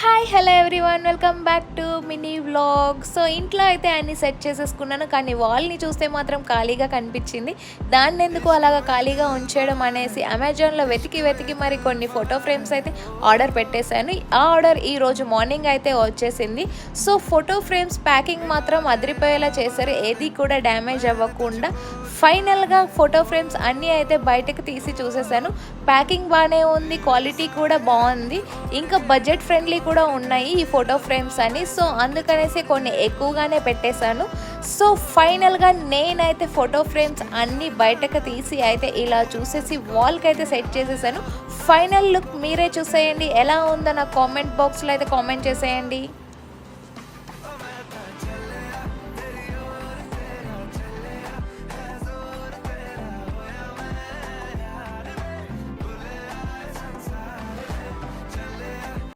Hi hello everyone, welcome back to mini vlog. So ఇంట్లో అయితే అన్ని సెట్ చేసేసుకున్నాను, కానీ వాల్ని చూస్తే మాత్రం ఖాళీగా కనిపించింది. దాన్ని ఎందుకు అలాగా ఖాళీగా ఉంచేయడం అనేసి అమెజాన్లో వెతికి మరి కొన్ని ఫోటో ఫ్రేమ్స్ అయితే ఆర్డర్ పెట్టేశాను. ఆ ఆర్డర్ ఈరోజు మార్నింగ్ అయితే వచ్చేసింది. సో ఫోటో ఫ్రేమ్స్ ప్యాకింగ్ మాత్రం అదిరిపోయేలా చేశారు, ఏది కూడా డ్యామేజ్ అవ్వకుండా. ఫైనల్గా ఫోటో ఫ్రేమ్స్ అన్నీ అయితే బయటకు తీసి చూసేసాను. ప్యాకింగ్ బాగానే ఉంది, క్వాలిటీ కూడా బాగుంది, ఇంకా బడ్జెట్ ఫ్రెండ్లీ కూడా ఉన్నాయి ఈ ఫోటో ఫ్రేమ్స్ అని. సో అందుకనేసి కొన్ని ఎక్కువగానే పెట్టేశాను. సో ఫైనల్గా నేనైతే ఫోటో ఫ్రేమ్స్ అన్నీ బయటకు తీసి అయితే ఇలా చూసేసి వాల్కి అయితే సెట్ చేసేసాను. ఫైనల్ లుక్ మీరే చూసేయండి, ఎలా ఉందో నాకు కామెంట్ బాక్స్లో అయితే కామెంట్ చేసేయండి.